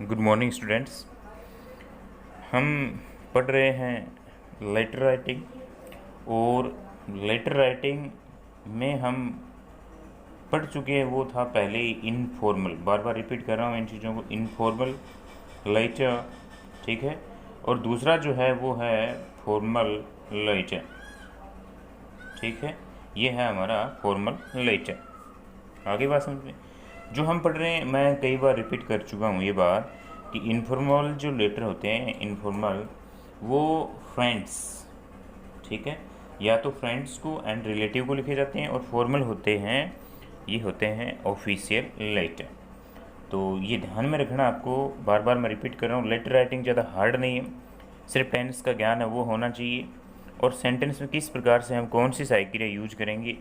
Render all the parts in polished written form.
Good morning students. हम पढ़ रहे हैं लेटर राइटिंग, और लेटर राइटिंग में हम पढ़ चुके हैं वो था पहले ही इनफॉर्मल। बार बार रिपीट कर रहा हूँ इन चीज़ों को, इनफॉर्मल लेटर, ठीक है। और दूसरा जो है वो है फॉर्मल लेटर, ठीक है। ये है हमारा फॉर्मल लेटर। आगे बात समझ में जो हम पढ़ रहे हैं, मैं कई बार रिपीट कर चुका हूँ ये बात कि इनफॉर्मल जो लेटर होते हैं, इनफॉर्मल वो फ्रेंड्स, ठीक है, या तो फ्रेंड्स को एंड रिलेटिव को लिखे जाते हैं, और फॉर्मल होते हैं, ये होते हैं ऑफिशियल लेटर। तो ये ध्यान में रखना आपको, बार बार मैं रिपीट कर रहा हूँ। लेटर राइटिंग ज़्यादा हार्ड नहीं है, सिर्फ टेंस का ज्ञान है वो होना चाहिए, और सेंटेंस में किस प्रकार से हम कौन सी साइकिल यूज करेंगे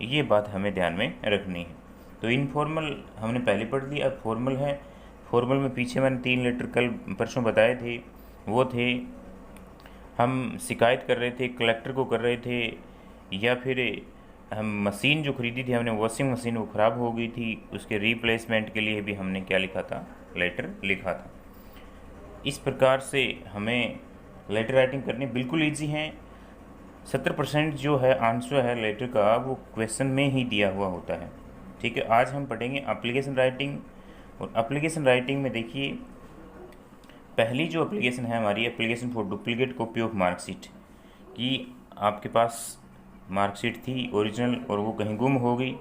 ये बात हमें ध्यान में रखनी है। तो इनफॉर्मल हमने पहले पढ़ लिया, अब फॉर्मल है। फॉर्मल में पीछे मैंने 3 लेटर कल परसों बताए थे, वो थे हम शिकायत कर रहे थे, कलेक्टर को कर रहे थे, या फिर हम मशीन जो ख़रीदी थी हमने, वॉशिंग मशीन, वो ख़राब हो गई थी, उसके रिप्लेसमेंट के लिए भी हमने क्या लिखा था, लेटर लिखा था। इस प्रकार से हमें लेटर राइटिंग करनी बिल्कुल ईजी है। 70% जो है आंसर है लेटर का वो क्वेश्चन में ही दिया हुआ होता है, ठीक है। आज हम पढ़ेंगे एप्लीकेशन राइटिंग, और एप्लीकेशन राइटिंग में देखिए पहली जो एप्लीकेशन है हमारी, application for duplicate copy of marksheet, कि आपके पास मार्कशीट थी ओरिजिनल और वो कहीं गुम हो गई,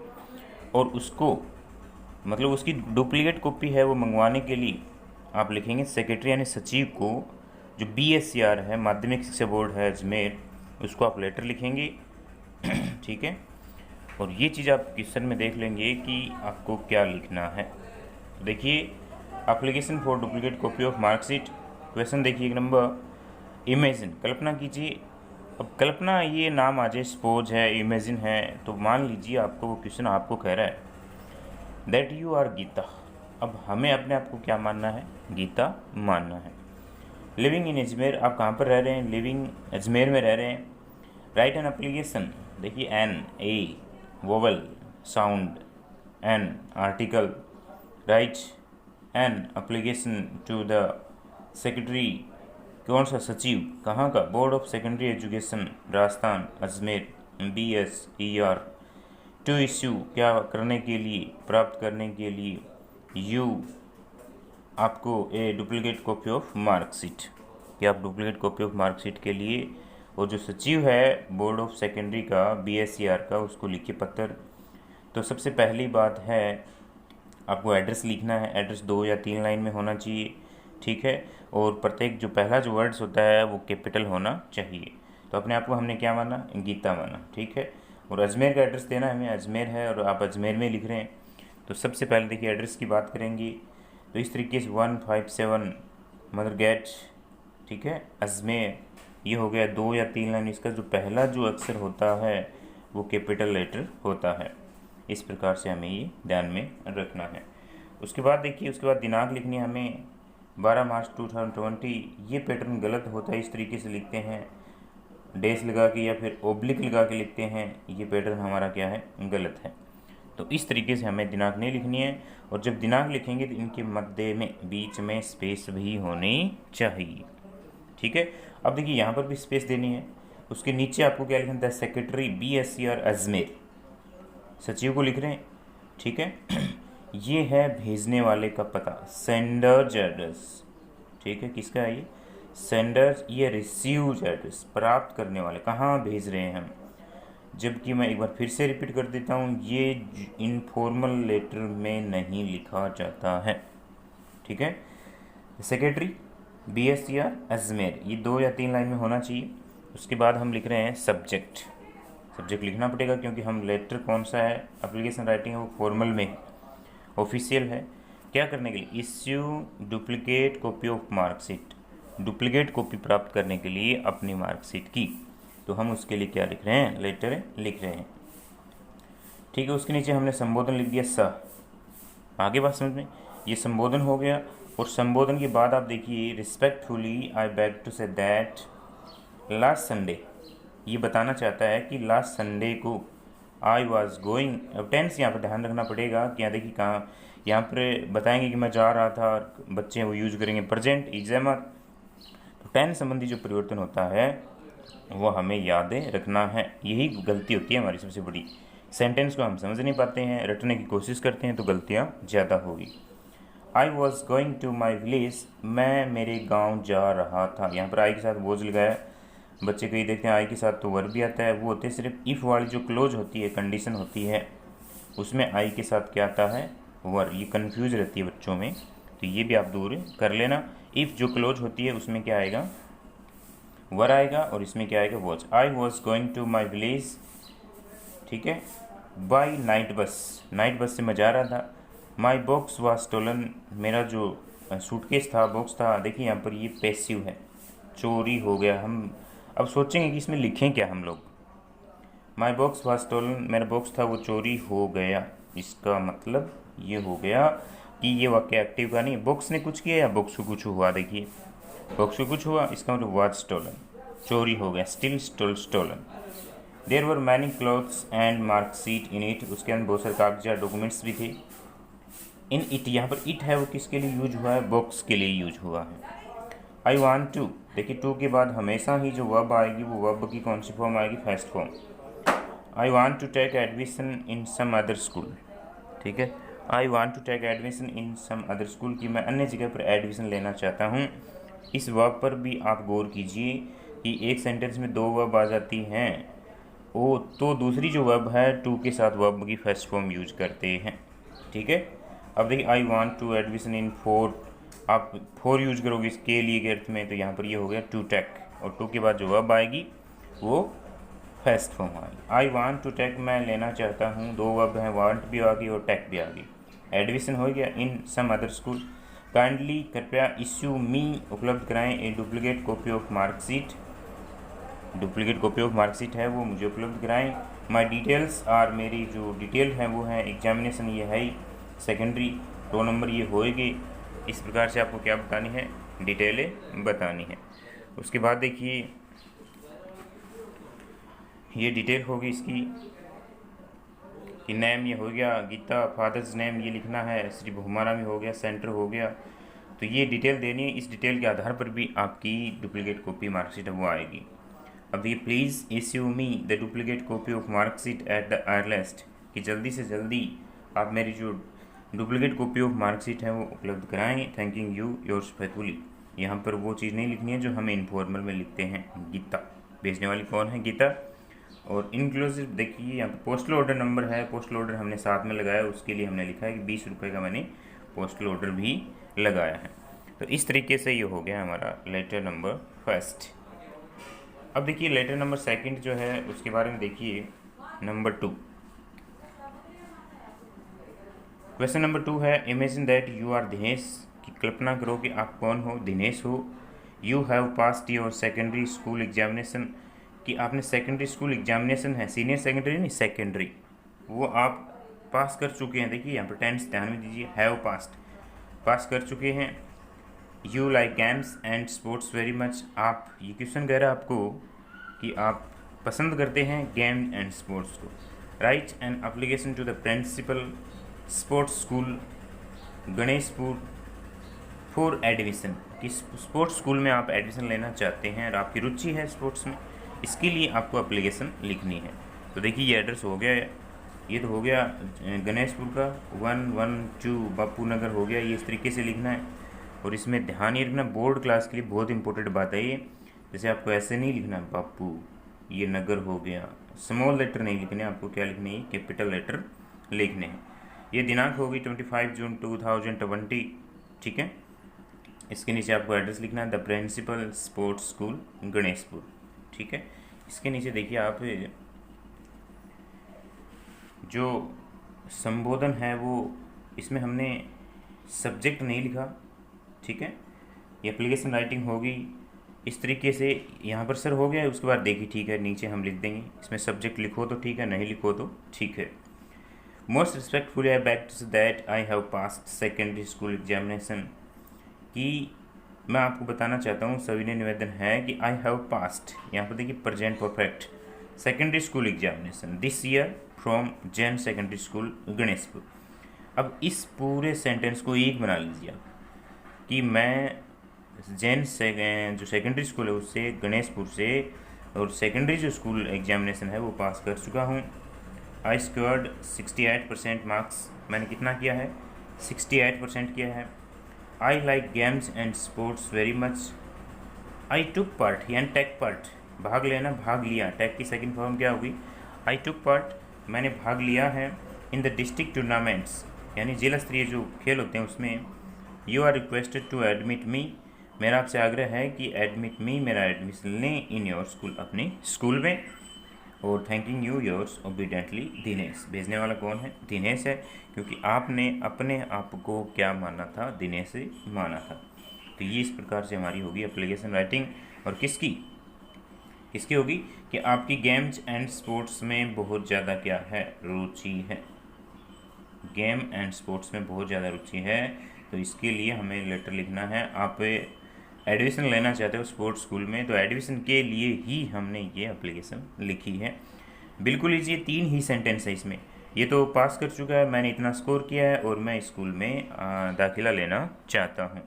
और उसको मतलब उसकी डुप्लीकेट कॉपी है वो मंगवाने के लिए आप लिखेंगे सेक्रेटरी यानी सचिव को, जो BSCR है, माध्यमिक शिक्षा बोर्ड है अजमेर, उसको आप लेटर लिखेंगे, ठीक है। और ये चीज़ आप क्वेश्चन में देख लेंगे कि आपको क्या लिखना है। तो देखिए application for duplicate copy of marksheet, question देखिए एक नंबर, इमेजिन, कल्पना कीजिए। अब कल्पना ये नाम आ जाए, सपोज है, इमेजिन है, तो मान लीजिए आपको वो क्वेश्चन आपको कह रहा है दैट यू आर गीता। अब हमें अपने आप को क्या मानना है, गीता मानना है। लिविंग इन अजमेर, आप कहाँ पर रह रहे हैं, लिविंग अजमेर में रह रहे हैं। राइट एन एप्लीकेशन, देखिए an, a vowel sound, an article, write an application to the secretary, कौन सा सचिव, कहाँ का, board of secondary education Rajasthan Ajmer, BSER, to issue, क्या करने के लिए, प्राप्त करने के लिए, यू आपको ए डुप्लीकेट कॉपी ऑफ मार्कशीट, कि आप डुप्लीकेट कॉपी ऑफ मार्कशीट के लिए, और जो सचिव है बोर्ड ऑफ सेकेंडरी का, BSCR का, उसको लिखिए पत्र। तो सबसे पहली बात है आपको एड्रेस लिखना है, एड्रेस 2 या 3 लाइन में होना चाहिए, ठीक है। और प्रत्येक जो पहला जो वर्ड्स होता है वो कैपिटल होना चाहिए। तो अपने आप को हमने क्या माना, गीता माना, ठीक है। और अजमेर का एड्रेस देना हमें, अजमेर है और आप अजमेर में लिख रहे हैं। तो सबसे पहले देखिए एड्रेस की बात करेंगे, तो इस तरीके से 157 मदर गेट, ठीक है, अजमेर, ये हो गया 2 या 3 लाइन। इसका जो पहला जो अक्षर होता है वो कैपिटल लेटर होता है। इस प्रकार से हमें ये ध्यान में रखना है। उसके बाद देखिए, उसके बाद दिनांक लिखनी है हमें 12 मार्च 2020। ये पैटर्न गलत होता है, इस तरीके से लिखते हैं डैश लगा के या फिर ओब्लिक लगा के लिखते हैं, ये पैटर्न हमारा क्या है, गलत है। तो इस तरीके से हमें दिनांक नहीं लिखनी है, और जब दिनांक लिखेंगे तो इनके मध्य में बीच में स्पेस भी होनी चाहिए, ठीक है। अब देखिए यहाँ पर भी स्पेस देनी है, उसके नीचे आपको क्या लिखना है, सेक्रेटरी BSCR अजमेर, सचिव को लिख रहे हैं, ठीक है। ये है भेजने वाले का पता, सेंडर्स एड्रेस, ठीक है, किसका है ये, सेंडर्स। ये रिसीव्ड एड्रेस, प्राप्त करने वाले, कहाँ भेज रहे हैं हम। जबकि मैं एक बार फिर से रिपीट कर देता हूँ, ये इनफॉर्मल लेटर में नहीं लिखा जाता है, ठीक है। सेक्रेटरी BSCR अजमेर, ये 2 या 3 लाइन में होना चाहिए। उसके बाद हम लिख रहे हैं सब्जेक्ट, सब्जेक्ट लिखना पड़ेगा क्योंकि हम लेटर कौन सा है, एप्लीकेशन राइटिंग है, वो फॉर्मल में ऑफिशियल है। क्या करने के लिए, issue duplicate copy of marksheet, duplicate copy प्राप्त करने के लिए अपनी मार्कशीट की। तो हम उसके लिए क्या लिख रहे हैं, लेटर लिख रहे हैं, ठीक है। उसके नीचे हमने संबोधन लिख दिया स, आगे बात समझ में, ये संबोधन हो गया। और संबोधन के बाद आप देखिए, respectfully I beg to say that last Sunday, ये बताना चाहता है कि लास्ट संडे को आई वॉज गोइंग। अब टेंस यहाँ पर ध्यान रखना पड़ेगा कि यहाँ देखिए कहाँ, यहाँ पर बताएंगे कि मैं जा रहा था, और बच्चे वो यूज करेंगे प्रेजेंट एग्जाम। तो टेंस संबंधी जो परिवर्तन होता है वो हमें याद रखना है। यही गलती होती है हमारी सबसे बड़ी। सेंटेंस को हम समझ नहीं पाते हैं, रटने की कोशिश करते हैं तो गलतियाँ ज़्यादा होगी। I was going to my village, मैं मेरे गांव जा रहा था। यहाँ पर आई के साथ वॉज लगाया। बच्चे कई देखते हैं आई के साथ तो वर्ब भी आता है, वो होते हैं सिर्फ इफ़ वाली जो क्लोज होती है, कंडीशन होती है, उसमें आई के साथ क्या आता है, वर। ये कन्फ्यूज रहती है बच्चों में, तो ये भी आप दूर कर लेना। इफ़ जो क्लोज होती है उसमें क्या आएगा, वर आएगा, और इसमें क्या आएगा, was. I was going to my village, ठीक है, बाई नाइट बस, नाइट बस से मैं जा रहा था। माई बॉक्स वाज स्टोलन, मेरा जो सूटकेस था, बॉक्स था, देखिए यहाँ पर ये पैसिव है, चोरी हो गया। हम अब सोचेंगे कि इसमें लिखें क्या हम लोग। माई बॉक्स वाज स्टोलन, मेरा बॉक्स था वो चोरी हो गया। इसका मतलब ये हो गया कि ये वाक्य एक्टिव का नहीं, बॉक्स ने कुछ किया या बॉक्स को कुछ हुआ। देखिए बॉक्स को कुछ हुआ, इसका मतलब वाज स्टोलन, चोरी हो गया, still stolen. There were many clothes and marksheet in it, उसके अंदर बहुत सारे कागजात डॉक्यूमेंट्स भी थे। इन इट, यहाँ पर इट है वो किसके लिए यूज हुआ है, बॉक्स के लिए यूज हुआ है। आई वॉन्ट टू, देखिए टू के बाद हमेशा ही जो वर्ब आएगी वो वर्ब की कौन सी फॉर्म आएगी, first form. I want to take admission in some other school, ठीक है, I want to take admission in some other school, कि मैं अन्य जगह पर एडमिशन लेना चाहता हूँ। इस वर्ब पर भी आप गौर कीजिए कि एक सेंटेंस में दो वर्ब आ जाती हैं, वो तो दूसरी जो वर्ब है टू के साथ वर्ब की फर्स्ट फॉर्म यूज करते हैं, ठीक है। अब देखिए I want to admission in for, आप फोर यूज करोगे इसके लिए के अर्थ में, तो यहाँ पर ये हो गया टू टेक, और टू के बाद जो वर्ब आएगी वो फर्स्ट फॉर्म आएगी। आई वांट टू टेक, मैं लेना चाहता हूँ, दो वर्ब हैं, वांट भी आ गई और टेक भी आ गई। एडमिशन हो गया in some other school. Kindly, कृपया, इश्यू मी, उपलब्ध कराएं a duplicate copy of marksheet, duplicate copy of marksheet है वो मुझे उपलब्ध कराएं। माई डिटेल्स आर, मेरी जो डिटेल हैं वो हैं, एग्जामिनेशन ये है ही, सेकेंडरी, रोल नंबर ये होएगी। इस प्रकार से आपको क्या बतानी है, डिटेलें बतानी है। उसके बाद देखिए ये डिटेल होगी इसकी कि नेम ये हो गया, गीता, फादर्स नेम ये लिखना है, श्री बहुमारा में हो गया, सेंटर हो गया, तो ये डिटेल देनी है। इस डिटेल के आधार पर भी आपकी डुप्लीकेट कॉपी मार्कशीट है वो आएगी। अब ये please issue me the duplicate copy of marksheet at the earliest, कि जल्दी से जल्दी आप मेरी जो डुप्लीकेट कॉपी ऑफ मार्कशीट है वो उपलब्ध कराएं। थैंकिंग यू योर्स फेथफुली, यहाँ पर वो चीज़ नहीं लिखनी है जो हमें इनफॉर्मल में लिखते हैं, गीता। भेजने वाली कौन है, गीता। और इंक्लूसिव देखिए यहाँ पर पोस्टल ऑर्डर नंबर है, पोस्टल ऑर्डर हमने साथ में लगाया, उसके लिए हमने लिखा है कि 20 रुपये का मैंने पोस्टल ऑर्डर भी लगाया है। तो इस तरीके से ये हो गया हमारा लेटर नंबर फर्स्ट। अब देखिए लेटर नंबर सेकंड जो है उसके बारे में देखिए, नंबर 2, क्वेश्चन नंबर 2 है, imagine that you are Dinesh, की कल्पना करो कि आप कौन हो, दिनेश हो। You have passed your secondary school examination, कि आपने सेकेंडरी स्कूल एग्जामिनेशन है, सीनियर सेकेंडरी नहीं सेकेंडरी, वो आप पास कर चुके हैं। देखिए यहाँ पर टेंस ध्यान में दीजिए, हैव पास्ड, पास कर चुके हैं। You like games and sports very much, आप, ये क्वेश्चन कह रहा है आपको कि आप पसंद करते हैं गेम एंड स्पोर्ट्स को। Write an application to the principal sports school Ganeshpur for admission, कि स्पोर्ट्स स्कूल में आप एडमिशन लेना चाहते हैं और आपकी रुचि है स्पोर्ट्स में, इसके लिए आपको एप्लीकेशन लिखनी है। तो देखिए ये एड्रेस हो गया, ये तो हो गया गणेशपुर का 112 बापू नगर हो गया, ये इस तरीके से लिखना है। और इसमें ध्यान ये रखना, बोर्ड क्लास के लिए बहुत इंपॉर्टेंट बात है ये, जैसे आपको ऐसे नहीं लिखना बापू, ये नगर हो गया, स्मॉल लेटर नहीं लिखने, आपको क्या लिखने हैं, कैपिटल लेटर लिखने हैं। ये दिनांक होगी 25 जून 2020, ठीक है। इसके नीचे आपको एड्रेस लिखना है, the principal sports school Ganeshpur, ठीक है। इसके नीचे देखिए आप जो संबोधन है वो, इसमें हमने सब्जेक्ट नहीं लिखा, ठीक है। ये एप्लीकेशन राइटिंग होगी इस तरीके से, यहाँ पर सर हो गया है, उसके बाद देखिए ठीक है नीचे हम लिख देंगे, इसमें सब्जेक्ट लिखो तो ठीक है, नहीं लिखो तो ठीक है। Most respectfully I beg to that I have passed secondary school examination, कि मैं आपको बताना चाहता हूँ, सविनय निवेदन है कि आई हैव पास्ड, यहाँ पर देखिए present perfect, secondary school examination this year from Jain secondary school Ganeshpur. अब इस पूरे सेंटेंस को एक बना लीजिए आप कि मैं जैन से जो सेकेंडरी स्कूल है उससे गणेशपुर से और सेकेंडरी जो स्कूल एग्जामिनेशन है वो पास कर चुका हूँ। आई स्क्वायर्ड 68% मार्क्स, मैंने कितना किया है 68% किया है। I like games and sports very much. I took part यानी टेक पार्ट, भाग लेना, भाग लिया, टेक की सेकंड फॉर्म क्या होगी आई टुक पार्ट, मैंने भाग लिया है। इन द डिस्ट्रिक्ट टूर्नामेंट्स यानी जिला स्तरीय जो खेल होते हैं उसमें। You are requested to admit me, मेरा आपसे आग्रह है कि एडमिट मी, मेरा एडमिशन लें इन योर स्कूल, अपने स्कूल में। और thanking you yours obediently Dinesh, भेजने वाला कौन है दिनेश है, क्योंकि आपने अपने आप को क्या माना था दिनेश से माना था। तो ये इस प्रकार से हमारी होगी एप्लीकेशन राइटिंग। और किसकी किसकी होगी कि आपकी गेम्स एंड स्पोर्ट्स में बहुत ज़्यादा क्या है रुचि है, गेम एंड स्पोर्ट्स में बहुत ज़्यादा रुचि है। तो इसके लिए हमें लेटर लिखना है। आप एडमिशन लेना चाहते हो स्पोर्ट्स स्कूल में, तो एडमिशन के लिए ही हमने ये एप्लीकेशन लिखी है। बिल्कुल ईजी, 3 ही सेंटेंस है इसमें। ये तो पास कर चुका है, मैंने इतना स्कोर किया है और मैं स्कूल में दाखिला लेना चाहता हूँ।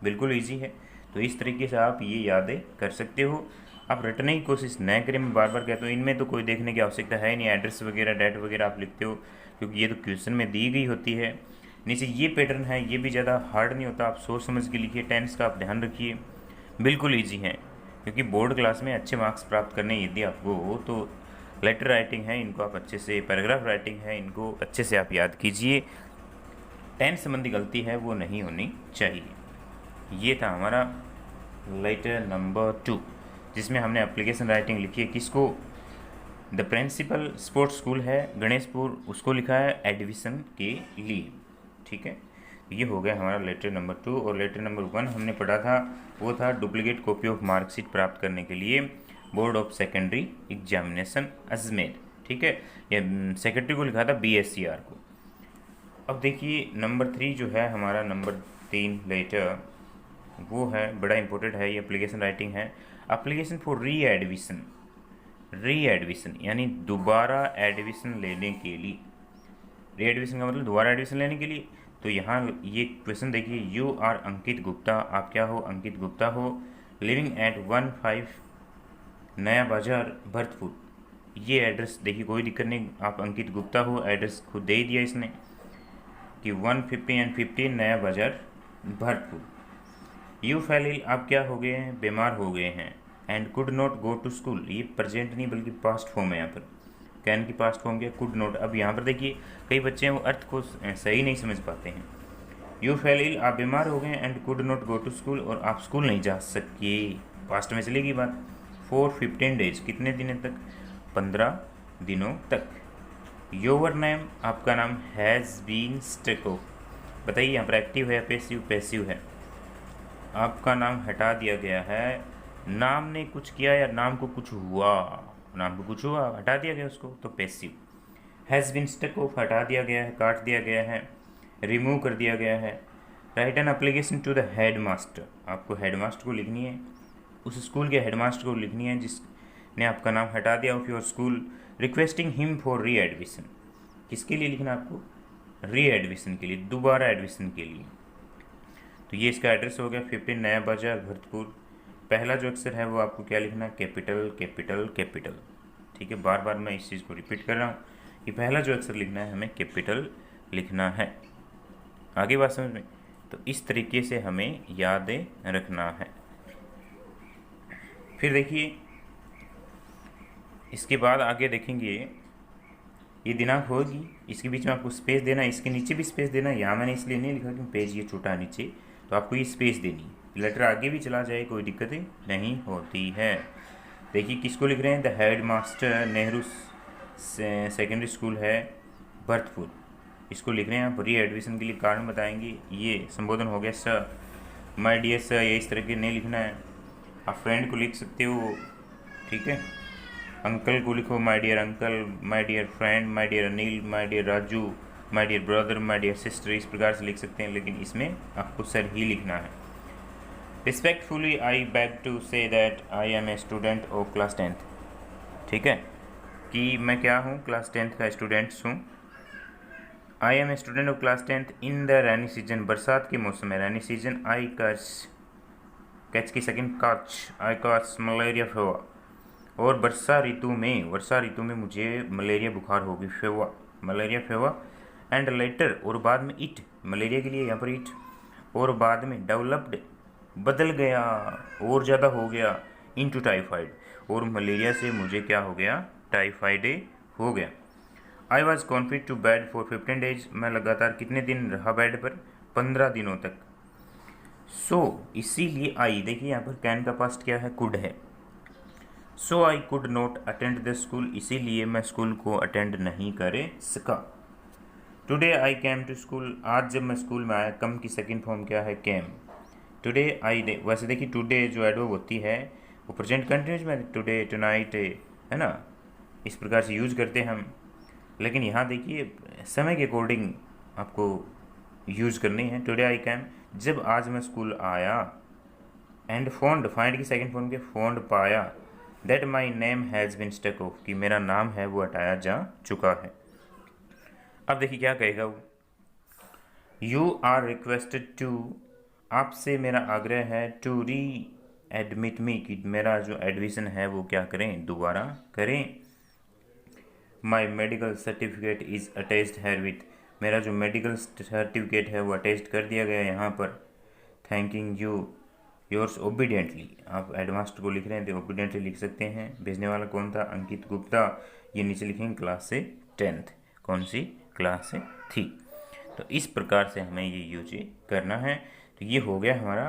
बिल्कुल ईजी है। तो इस तरीके से आप ये यादें कर सकते हो। आप रटने की कोशिश न करें, मैं बार बार कहता हूँ, इनमें तो कोई देखने की आवश्यकता है नहीं। एड्रेस वगैरह डेट वगैरह आप लिखते हो क्योंकि ये तो क्वेश्चन में दी गई होती है। नीचे ये पैटर्न है, ये भी ज़्यादा हार्ड नहीं होता, आप सोच समझ के लिखिए। टेंस का आप ध्यान रखिए, बिल्कुल ईजी है। क्योंकि बोर्ड क्लास में अच्छे मार्क्स प्राप्त करने यदि आपको हो तो लेटर राइटिंग है इनको आप अच्छे से, पैराग्राफ राइटिंग है इनको अच्छे से आप याद कीजिए। टेंस संबंधी गलती है वो नहीं होनी चाहिए। ये था हमारा लेटर नंबर 2 जिसमें हमने एप्लीकेशन राइटिंग लिखी है। किसको, द प्रिंसिपल स्पोर्ट्स स्कूल है गणेशपुर, उसको लिखा है एडमिशन के लिए। ठीक है, ये हो गया हमारा लेटर नंबर 2। और लेटर नंबर 1 हमने पढ़ा था, वो था डुप्लीकेट कॉपी ऑफ मार्कशीट प्राप्त करने के लिए board of secondary examination Ajmer. ठीक है, ये सेक्रेटरी को लिखा था BSCR को। अब देखिए नंबर 3 जो है हमारा, नंबर 3 लेटर वो है बड़ा इंपॉर्टेंट है, ये एप्लीकेशन राइटिंग है। एप्लीकेशन फॉर री एडमिशन यानी दोबारा एडमिशन लेने के लिए। री एडमिशन का मतलब दोबारा एडमिशन लेने के लिए। तो यहाँ ये क्वेश्चन देखिए, यू आर अंकित गुप्ता, आप क्या हो अंकित गुप्ता हो, लिविंग एट 15 नया बाजार भरतपुर। ये एड्रेस देखिए, कोई दिक्कत नहीं, आप अंकित गुप्ता हो, एड्रेस खुद दे ही दिया इसने कि 150 एंड 15 नया बाजार भरतपुर। यू फेल इल, आप क्या हो गए हैं बीमार हो गए हैं। And could not go to school, ये प्रेजेंट नहीं बल्कि पास्ट फॉर्म है यहाँ पर, कैन की पास्ट फॉर्म क्या कुड नॉट। अब यहाँ पर देखिए कई बच्चे हैं वो अर्थ को सही नहीं समझ पाते हैं। यू फेल इल, आप बीमार हो गए, and could not go to school, और आप स्कूल नहीं जा सके, पास्ट में चलेगी बात। फॉर 15 डेज, कितने दिनों तक 15 दिनों तक। योर नेम, आपका नाम हैज़ बीन स्ट्रक ऑफ, बताइए यहाँ पर एक्टिव है पैसिव, पैसिव है। आपका नाम हटा दिया गया है, नाम ने कुछ किया या नाम को कुछ हुआ, नाम को कुछ हुआ हटा दिया गया उसको, तो passive. Has been struck off, हटा दिया गया है, काट दिया गया है, रिमूव कर दिया गया है। Write an application to the headmaster, आपको हेड मास्टर को लिखनी है, उस स्कूल के हेड मास्टर को लिखनी है जिसने आपका नाम हटा दिया of your school. Requesting him for री एडमिशन, किसके लिए लिखना आपको, री एडमिशन के लिए, दोबारा एडमिशन के लिए। तो ये इसका एड्रेस हो गया 15 नया बाजार भरतपुर। पहला जो अक्षर है वो आपको क्या लिखना है, कैपिटल कैपिटल कैपिटल। ठीक है, बार बार मैं इस चीज़ को रिपीट कर रहा हूँ कि पहला जो अक्षर लिखना है हमें कैपिटल लिखना है। आगे बात समझ में। तो इस तरीके से हमें यादें रखना है। फिर देखिए इसके बाद आगे देखेंगे, ये दिनांक होगी, इसके बीच में आपको स्पेस देना है, इसके नीचे भी स्पेस देना है। यहाँ मैंने इसलिए नहीं लिखा क्योंकि पेज ये छोटा है नीचे, तो आपको ये स्पेस देनी। लेटर आगे भी चला जाए कोई दिक्कत नहीं होती है। देखिए किसको लिख रहे हैं, the head master Nehru secondary school है भरतपुर, इसको लिख रहे हैं आप। री एडमिशन के लिए कारण बताएंगे, ये संबोधन हो गया सर, माय डियर सर, ये इस तरह के नहीं लिखना है। आप फ्रेंड को लिख सकते हो, ठीक है। अंकल को लिखो my dear uncle, my dear friend, my dear Anil, my dear Raju, my dear brother, my dear sister, इस प्रकार से लिख सकते हैं, लेकिन इसमें आपको सर ही लिखना है। Respectfully I beg to say that I am a student of class 10th, ठीक है, कि मैं क्या हूँ, क्लास 10th का स्टूडेंट्स हूँ। I am a student of class 10th in the rainy season. बरसात के मौसम में रैनी सीजन आई कैच की सेकंड काच आई काच मलेरिया फीवर। और वर्षा ऋतु में मुझे मलेरिया बुखार होगी, fever malaria fever. And later और बाद में इट, मलेरिया के लिए यहाँ पर इट, और बाद में डेवलप्ड बदल गया और ज़्यादा हो गया इनटू टाइफाइड, और मलेरिया से मुझे क्या हो गया, टाइफाइड हो गया। I was confined to bed for 15 days। मैं लगातार कितने दिन रहा बेड पर, 15 दिनों तक। सो इसीलिए आई, देखिए यहाँ पर कैन का पास्ट क्या है, कुड है। So I could not attend the school, इसीलिए मैं स्कूल को अटेंड नहीं कर सका। Today I came to school, आज जब मैं स्कूल में आया, कम की सेकंड फॉर्म क्या है, कैम। टुडे आई, वैसे देखिए टुडे जो एडवर्ब होती है वो प्रेजेंट कंटिन्यूस में टुडे टुनाइट है ना, इस प्रकार से यूज करते हैं हम। लेकिन यहाँ देखिए समय के अकॉर्डिंग आपको यूज करनी है। टुडे आई कैम, जब आज मैं स्कूल आया। एंड फोन्ड, फाइंड की सेकंड फॉर्म के फोन्ड पाया। That my name has been stuck off, कि मेरा नाम है वो हटाया जा चुका है। अब देखिए क्या कहेगा वो, यू आर रिक्वेस्टेड टू, आपसे मेरा आग्रह है, टू री एडमिट मी, कि मेरा जो एडमिशन है वो क्या करें, दोबारा करें। My medical certificate is attached herewith, मेरा जो मेडिकल सर्टिफिकेट है वो अटैच्ड कर दिया गया यहाँ पर। थैंकिंग यू योर्स ओबीडियंटली, आप एडवांस्ड को लिख रहे हैं तो ओबीडियंटली लिख सकते हैं। भेजने वाला कौन था, अंकित गुप्ता। ये नीचे लिखेंगे क्लास से 10th, कौन सी क्लास से थी। तो इस प्रकार से हमें ये यूज करना है। तो ये हो गया हमारा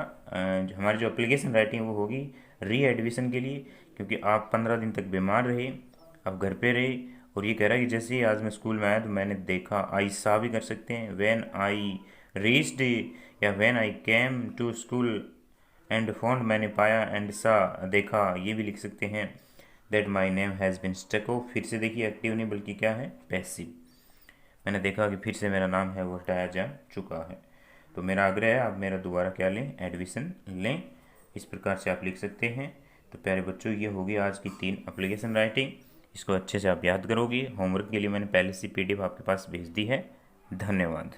हमारी जो एप्लीकेशन राइटिंग वो होगी री एडमिशन के लिए, क्योंकि आप 15 दिन तक बीमार रहे, आप घर पे रहे। और ये कह रहा है कि जैसे ही आज मैं स्कूल में आया तो मैंने देखा, आई सा भी कर सकते हैं, व्हेन आई रीच्ड, या when I came to school and found, मैंने पाया, एंड सा देखा, ये भी लिख सकते हैं। That my name has been stuck off, फिर से देखिए एक्टिव नहीं बल्कि क्या है, पैसिव। मैंने देखा कि फिर से मेरा नाम है वो हटाया जा चुका है। तो मेरा आग्रह है आप मेरा दोबारा क्या लें, एडमिशन लें। इस प्रकार से आप लिख सकते हैं। तो प्यारे बच्चों, ये होगी आज की 3 एप्लीकेशन राइटिंग। इसको अच्छे से आप याद करोगे। होमवर्क के लिए मैंने पहले से PDF आपके पास भेज दी है। धन्यवाद।